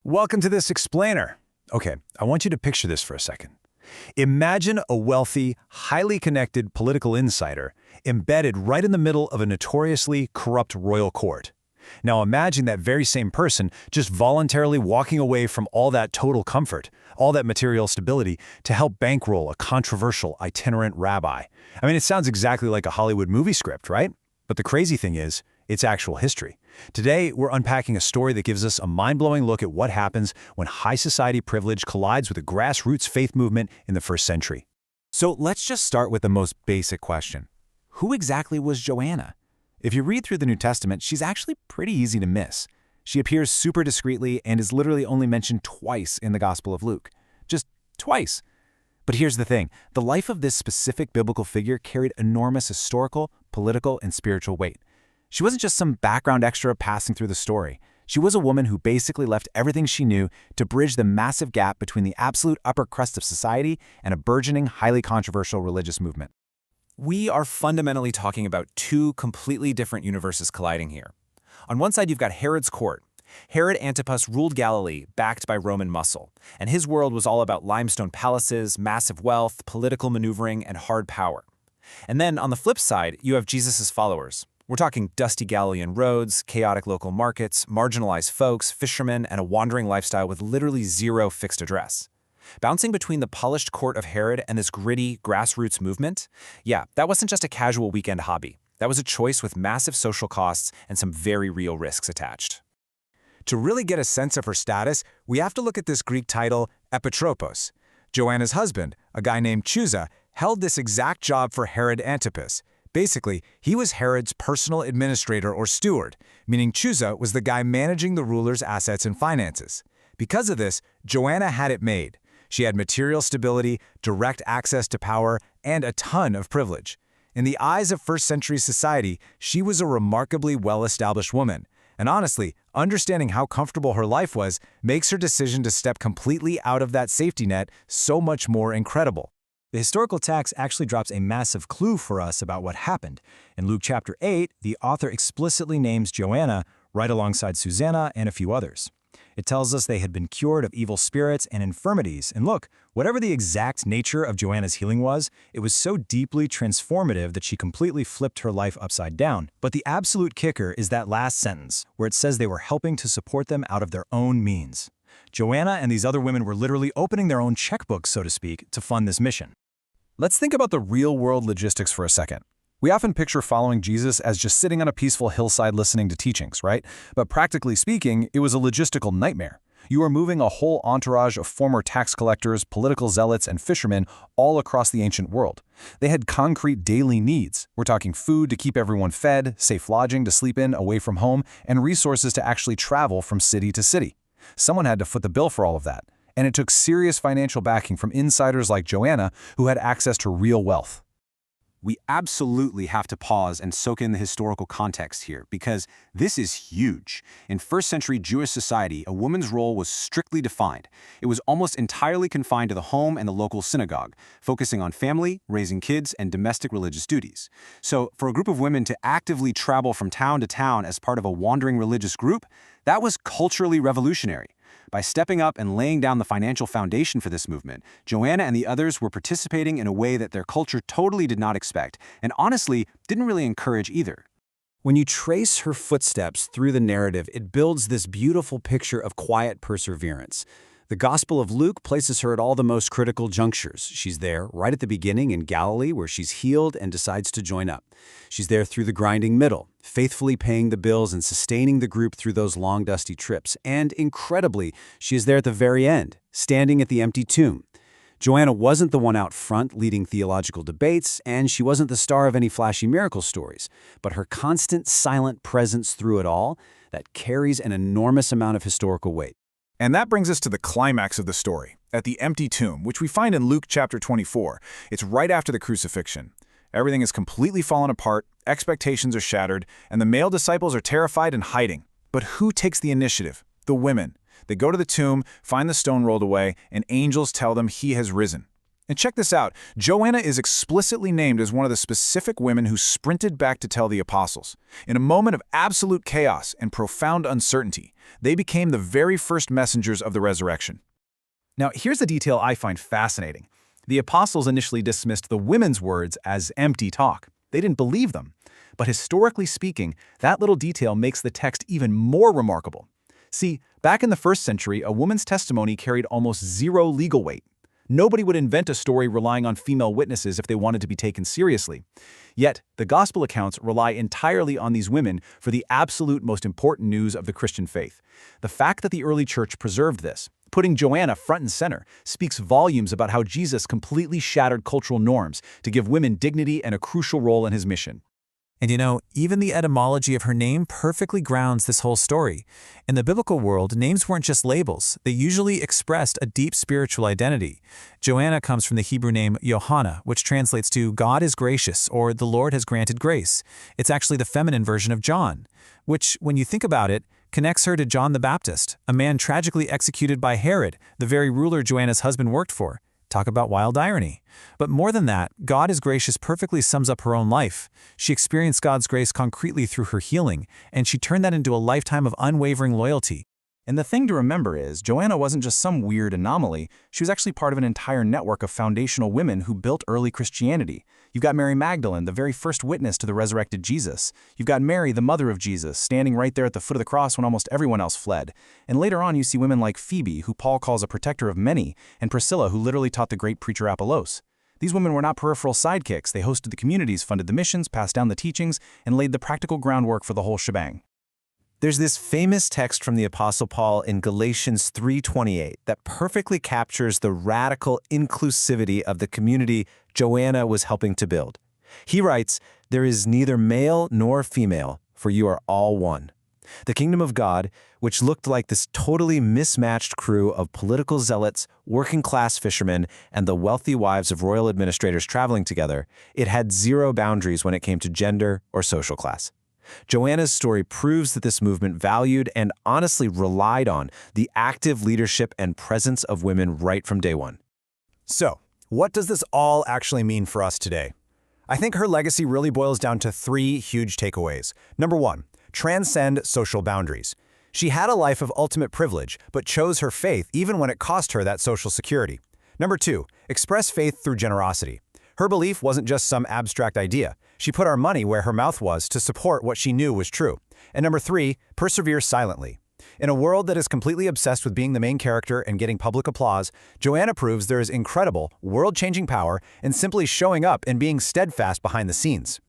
Welcome to this explainer. Okay, I want you to picture this for a second. Imagine a wealthy, highly connected political insider embedded right in the middle of a notoriously corrupt royal court. Now imagine that very same person just voluntarily walking away from all that total comfort, all that material stability, to help bankroll a controversial itinerant rabbi. I mean, it sounds exactly like a Hollywood movie script, right? But the crazy thing is, it's actual history. Today, we're unpacking a story that gives us a mind-blowing look at what happens when high society privilege collides with a grassroots faith movement in the first century. So let's just start with the most basic question. Who exactly was Joanna? If you read through the New Testament, she's actually pretty easy to miss. She appears super discreetly and is literally only mentioned twice in the Gospel of Luke. Just twice. But here's the thing. The life of this specific biblical figure carried enormous historical, political, and spiritual weight. She wasn't just some background extra passing through the story. She was a woman who basically left everything she knew to bridge the massive gap between the absolute upper crust of society and a burgeoning, highly controversial religious movement. We are fundamentally talking about two completely different universes colliding here. On one side, you've got Herod's court. Herod Antipas ruled Galilee, backed by Roman muscle, and his world was all about limestone palaces, massive wealth, political maneuvering, and hard power. And then on the flip side, you have Jesus' followers. We're talking dusty Galilean roads, chaotic local markets, marginalized folks, fishermen, and a wandering lifestyle with literally zero fixed address. Bouncing between the polished court of Herod and this gritty, grassroots movement? Yeah, that wasn't just a casual weekend hobby. That was a choice with massive social costs and some very real risks attached. To really get a sense of her status, we have to look at this Greek title, epitropos. Joanna's husband, a guy named Chusa, held this exact job for Herod Antipas. Basically, he was Herod's personal administrator or steward, meaning Chusa was the guy managing the ruler's assets and finances. Because of this, Joanna had it made. She had material stability, direct access to power, and a ton of privilege. In the eyes of first-century society, she was a remarkably well-established woman. And honestly, understanding how comfortable her life was makes her decision to step completely out of that safety net so much more incredible. The historical text actually drops a massive clue for us about what happened. In Luke chapter 8, the author explicitly names Joanna right alongside Susanna and a few others. It tells us they had been cured of evil spirits and infirmities. And look, whatever the exact nature of Joanna's healing was, it was so deeply transformative that she completely flipped her life upside down. But the absolute kicker is that last sentence, where it says they were helping to support them out of their own means. Joanna and these other women were literally opening their own checkbooks, so to speak, to fund this mission. Let's think about the real-world logistics for a second. We often picture following Jesus as just sitting on a peaceful hillside listening to teachings, right? But practically speaking, it was a logistical nightmare. You are moving a whole entourage of former tax collectors, political zealots, and fishermen all across the ancient world. They had concrete daily needs. We're talking food to keep everyone fed, safe lodging to sleep in away from home, and resources to actually travel from city to city. Someone had to foot the bill for all of that. And it took serious financial backing from insiders like Joanna, who had access to real wealth. We absolutely have to pause and soak in the historical context here, because this is huge. In first-century Jewish society, a woman's role was strictly defined. It was almost entirely confined to the home and the local synagogue, focusing on family, raising kids, and domestic religious duties. So, for a group of women to actively travel from town to town as part of a wandering religious group, that was culturally revolutionary. By stepping up and laying down the financial foundation for this movement, Joanna and the others were participating in a way that their culture totally did not expect, and honestly, didn't really encourage either. When you trace her footsteps through the narrative, it builds this beautiful picture of quiet perseverance. The Gospel of Luke places her at all the most critical junctures. She's there right at the beginning in Galilee, where she's healed and decides to join up. She's there through the grinding middle, faithfully paying the bills and sustaining the group through those long, dusty trips. And incredibly, she is there at the very end, standing at the empty tomb. Joanna wasn't the one out front leading theological debates, and she wasn't the star of any flashy miracle stories. But her constant, silent presence through it all, that carries an enormous amount of historical weight. And that brings us to the climax of the story, at the empty tomb, which we find in Luke chapter 24. It's right after the crucifixion. Everything is completely fallen apart, expectations are shattered, and the male disciples are terrified and hiding. But who takes the initiative? The women. They go to the tomb, find the stone rolled away, and angels tell them he has risen. And check this out. Joanna is explicitly named as one of the specific women who sprinted back to tell the apostles. In a moment of absolute chaos and profound uncertainty, they became the very first messengers of the resurrection. Now, here's a detail I find fascinating. The apostles initially dismissed the women's words as empty talk. They didn't believe them. But historically speaking, that little detail makes the text even more remarkable. See, back in the first century, a woman's testimony carried almost zero legal weight. Nobody would invent a story relying on female witnesses if they wanted to be taken seriously. Yet, the gospel accounts rely entirely on these women for the absolute most important news of the Christian faith. The fact that the early church preserved this, putting Joanna front and center, speaks volumes about how Jesus completely shattered cultural norms to give women dignity and a crucial role in his mission. And you know, even the etymology of her name perfectly grounds this whole story. In the biblical world, names weren't just labels. They usually expressed a deep spiritual identity. Joanna comes from the Hebrew name Joanna, which translates to God is gracious or the Lord has granted grace. It's actually the feminine version of John, which, when you think about it, connects her to John the Baptist, a man tragically executed by Herod, the very ruler Joanna's husband worked for. Talk about wild irony. But more than that, God is gracious perfectly sums up her own life. She experienced God's grace concretely through her healing, and she turned that into a lifetime of unwavering loyalty. And the thing to remember is, Joanna wasn't just some weird anomaly. She was actually part of an entire network of foundational women who built early Christianity. You've got Mary Magdalene, the very first witness to the resurrected Jesus. You've got Mary, the mother of Jesus, standing right there at the foot of the cross when almost everyone else fled. And later on, you see women like Phoebe, who Paul calls a protector of many, and Priscilla, who literally taught the great preacher Apollos. These women were not peripheral sidekicks. They hosted the communities, funded the missions, passed down the teachings, and laid the practical groundwork for the whole shebang. There's this famous text from the Apostle Paul in Galatians 3:28 that perfectly captures the radical inclusivity of the community Joanna was helping to build. He writes, "There is neither male nor female, for you are all one." The kingdom of God, which looked like this totally mismatched crew of political zealots, working-class fishermen, and the wealthy wives of royal administrators traveling together, it had zero boundaries when it came to gender or social class. Joanna's story proves that this movement valued and honestly relied on the active leadership and presence of women right from day one. So, what does this all actually mean for us today? I think her legacy really boils down to three huge takeaways. Number one, transcend social boundaries. She had a life of ultimate privilege, but chose her faith even when it cost her that social security. Number two, express faith through generosity. Her belief wasn't just some abstract idea. She put our money where her mouth was to support what she knew was true. And number three, persevere silently. In a world that is completely obsessed with being the main character and getting public applause, Joanna proves there is incredible, world-changing power in simply showing up and being steadfast behind the scenes.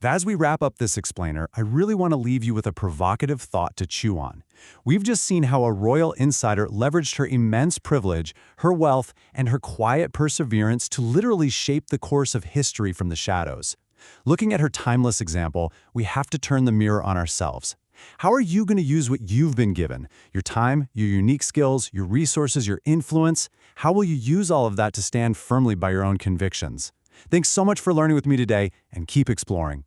As we wrap up this explainer, I really want to leave you with a provocative thought to chew on. We've just seen how a royal insider leveraged her immense privilege, her wealth, and her quiet perseverance to literally shape the course of history from the shadows. Looking at her timeless example, we have to turn the mirror on ourselves. How are you going to use what you've been given? Your time, your unique skills, your resources, your influence? How will you use all of that to stand firmly by your own convictions? Thanks so much for learning with me today, and keep exploring.